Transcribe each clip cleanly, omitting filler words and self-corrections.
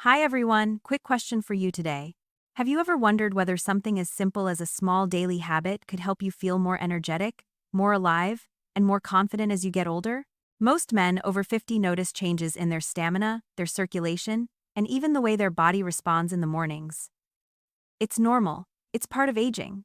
Hi everyone, quick question for you today. Have you ever wondered whether something as simple as a small daily habit could help you feel more energetic, more alive, and more confident as you get older? Most men over 50 notice changes in their stamina, their circulation, and even the way their body responds in the mornings. It's normal, it's part of aging.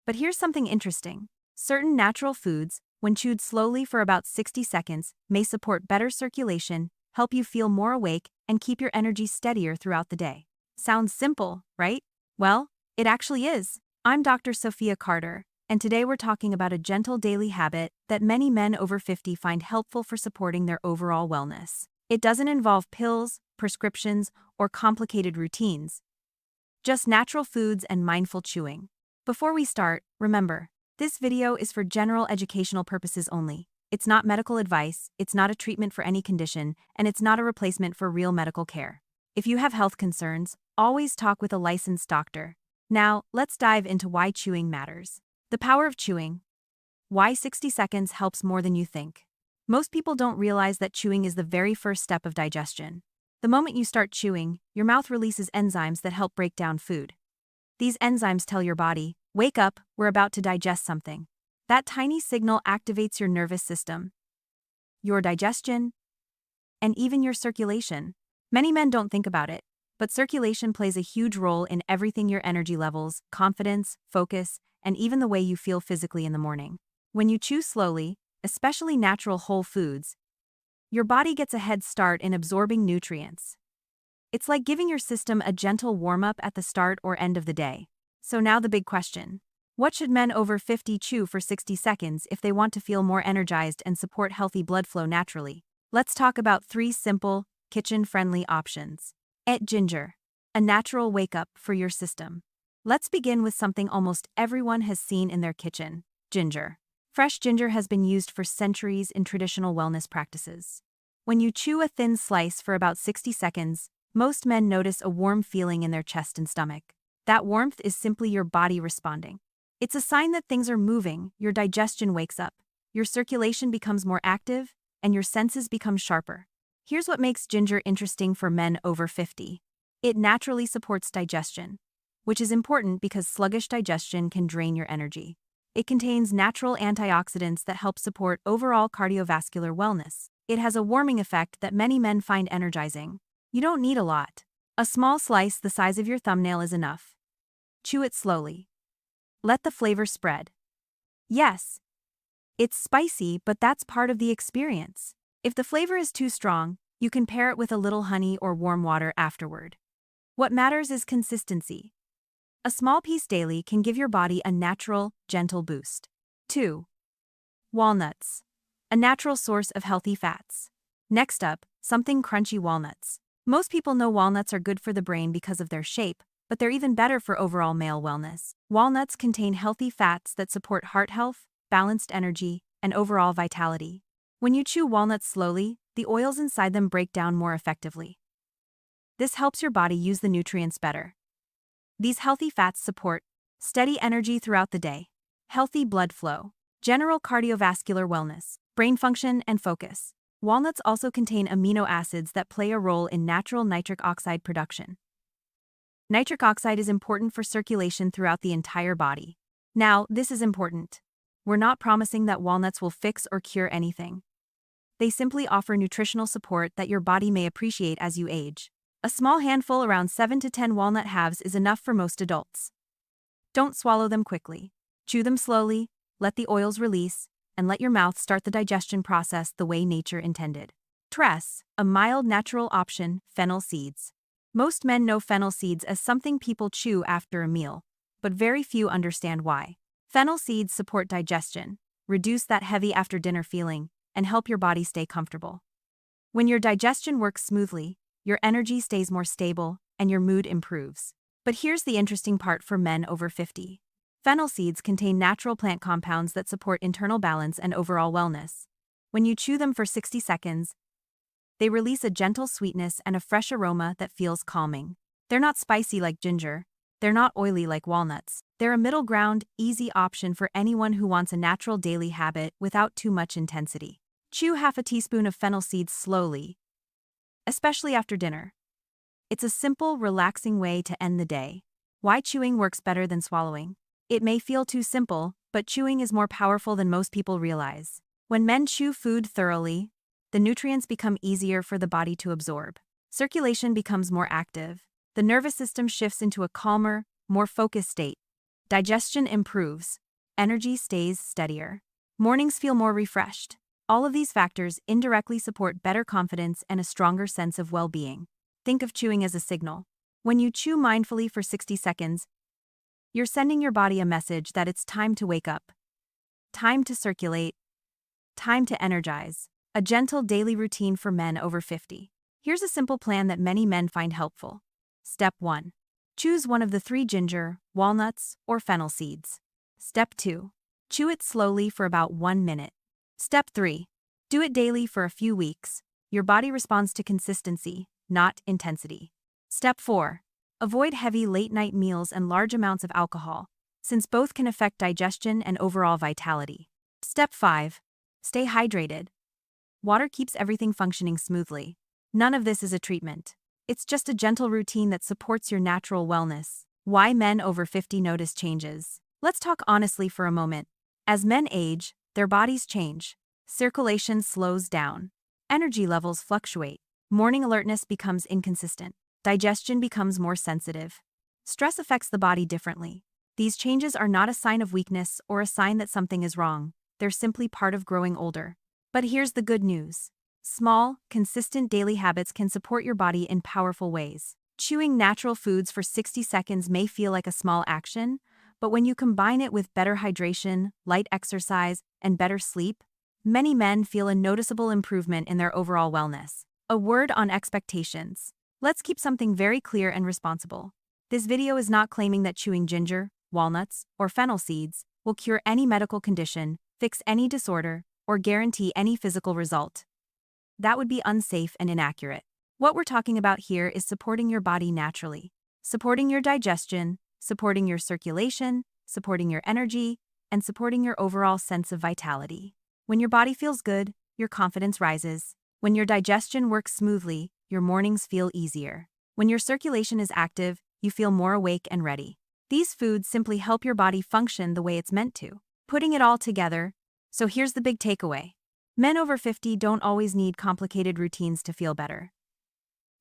But here's something interesting. Certain natural foods, when chewed slowly for about 60 seconds, may support better circulation, help you feel more awake, and keep your energy steadier throughout the day. Sounds simple, right? Well, it actually is. I'm Dr. Sophia Carter, and today we're talking about a gentle daily habit that many men over 50 find helpful for supporting their overall wellness. It doesn't involve pills, prescriptions, or complicated routines. Just natural foods and mindful chewing. Before we start, remember, this video is for general educational purposes only. It's not medical advice, it's not a treatment for any condition, and it's not a replacement for real medical care. If you have health concerns, always talk with a licensed doctor. Now, let's dive into why chewing matters. The power of chewing. Why 60 seconds helps more than you think. Most people don't realize that chewing is the very first step of digestion. The moment you start chewing, your mouth releases enzymes that help break down food. These enzymes tell your body, wake up, we're about to digest something. That tiny signal activates your nervous system, your digestion, and even your circulation. Many men don't think about it, but circulation plays a huge role in everything: your energy levels, confidence, focus, and even the way you feel physically in the morning. When you chew slowly, especially natural whole foods, your body gets a head start in absorbing nutrients. It's like giving your system a gentle warm-up at the start or end of the day. So now the big question. What should men over 50 chew for 60 seconds if they want to feel more energized and support healthy blood flow naturally? Let's talk about 3 simple, kitchen-friendly options. Eat ginger, a natural wake-up for your system. Let's begin with something almost everyone has seen in their kitchen: ginger. Fresh ginger has been used for centuries in traditional wellness practices. When you chew a thin slice for about 60 seconds, most men notice a warm feeling in their chest and stomach. That warmth is simply your body responding. It's a sign that things are moving, your digestion wakes up, your circulation becomes more active, and your senses become sharper. Here's what makes ginger interesting for men over 50. It naturally supports digestion, which is important because sluggish digestion can drain your energy. It contains natural antioxidants that help support overall cardiovascular wellness. It has a warming effect that many men find energizing. You don't need a lot. A small slice the size of your thumbnail is enough. Chew it slowly. Let the flavor spread. Yes, it's spicy, but that's part of the experience. If the flavor is too strong, you can pair it with a little honey or warm water afterward. What matters is consistency. A small piece daily can give your body a natural, gentle boost. 2. Walnuts. A natural source of healthy fats. Next up, something crunchy: walnuts. Most people know walnuts are good for the brain because of their shape, but they're even better for overall male wellness. Walnuts contain healthy fats that support heart health, balanced energy, and overall vitality. When you chew walnuts slowly, the oils inside them break down more effectively. This helps your body use the nutrients better. These healthy fats support steady energy throughout the day, healthy blood flow, general cardiovascular wellness, brain function, and focus. Walnuts also contain amino acids that play a role in natural nitric oxide production. Nitric oxide is important for circulation throughout the entire body. Now, this is important. We're not promising that walnuts will fix or cure anything. They simply offer nutritional support that your body may appreciate as you age. A small handful, around 7 to 10 walnut halves, is enough for most adults. Don't swallow them quickly. Chew them slowly, let the oils release, and let your mouth start the digestion process the way nature intended. Tress, a mild natural option: fennel seeds. Most men know fennel seeds as something people chew after a meal, but very few understand why. Fennel seeds support digestion, reduce that heavy after-dinner feeling, and help your body stay comfortable. When your digestion works smoothly, your energy stays more stable, and your mood improves. But here's the interesting part for men over 50. Fennel seeds contain natural plant compounds that support internal balance and overall wellness. When you chew them for 60 seconds, they release a gentle sweetness and a fresh aroma that feels calming. They're not spicy like ginger. They're not oily like walnuts. They're a middle ground, easy option for anyone who wants a natural daily habit without too much intensity. Chew half a teaspoon of fennel seeds slowly, especially after dinner. It's a simple, relaxing way to end the day. Why chewing works better than swallowing? It may feel too simple, but chewing is more powerful than most people realize. When men chew food thoroughly, the nutrients become easier for the body to absorb. Circulation becomes more active. The nervous system shifts into a calmer, more focused state. Digestion improves. Energy stays steadier. Mornings feel more refreshed. All of these factors indirectly support better confidence and a stronger sense of well-being. Think of chewing as a signal. When you chew mindfully for 60 seconds, you're sending your body a message that it's time to wake up, time to circulate, time to energize. A gentle daily routine for men over 50. Here's a simple plan that many men find helpful. Step 1. Choose one of the 3 ginger, walnuts, or fennel seeds. Step 2. Chew it slowly for about 1 minute. Step 3. Do it daily for a few weeks. Your body responds to consistency, not intensity. Step 4. Avoid heavy late-night meals and large amounts of alcohol, since both can affect digestion and overall vitality. Step 5. Stay hydrated. Water keeps everything functioning smoothly. None of this is a treatment. It's just a gentle routine that supports your natural wellness. Why men over 50 notice changes? Let's talk honestly for a moment. As men age, their bodies change. Circulation slows down. Energy levels fluctuate. Morning alertness becomes inconsistent. Digestion becomes more sensitive. Stress affects the body differently. These changes are not a sign of weakness or a sign that something is wrong. They're simply part of growing older. But here's the good news. Small, consistent daily habits can support your body in powerful ways. Chewing natural foods for 60 seconds may feel like a small action, but when you combine it with better hydration, light exercise, and better sleep, many men feel a noticeable improvement in their overall wellness. A word on expectations. Let's keep something very clear and responsible. This video is not claiming that chewing ginger, walnuts, or fennel seeds will cure any medical condition, fix any disorder, or guarantee any physical result. That would be unsafe and inaccurate. What we're talking about here is supporting your body naturally, supporting your digestion, supporting your circulation, supporting your energy, and supporting your overall sense of vitality. When your body feels good, your confidence rises. When your digestion works smoothly, your mornings feel easier. When your circulation is active, you feel more awake and ready. These foods simply help your body function the way it's meant to. Putting it all together, so here's the big takeaway. Men over 50 don't always need complicated routines to feel better.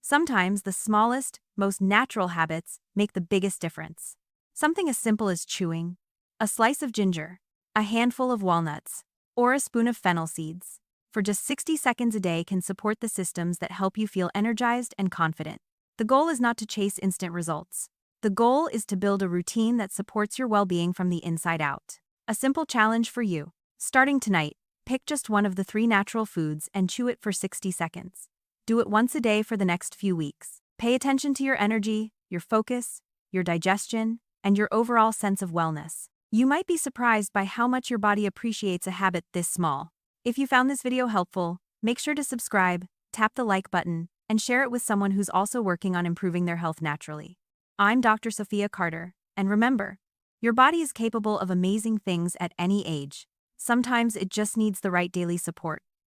Sometimes the smallest, most natural habits make the biggest difference. Something as simple as chewing, a slice of ginger, a handful of walnuts, or a spoon of fennel seeds, for just 60 seconds a day can support the systems that help you feel energized and confident. The goal is not to chase instant results. The goal is to build a routine that supports your well-being from the inside out. A simple challenge for you. Starting tonight, pick just one of the 3 natural foods and chew it for 60 seconds. Do it once a day for the next few weeks. Pay attention to your energy, your focus, your digestion, and your overall sense of wellness. You might be surprised by how much your body appreciates a habit this small. If you found this video helpful, make sure to subscribe, tap the like button, and share it with someone who's also working on improving their health naturally. I'm Dr. Sophia Carter, and remember, your body is capable of amazing things at any age. Sometimes it just needs the right daily support.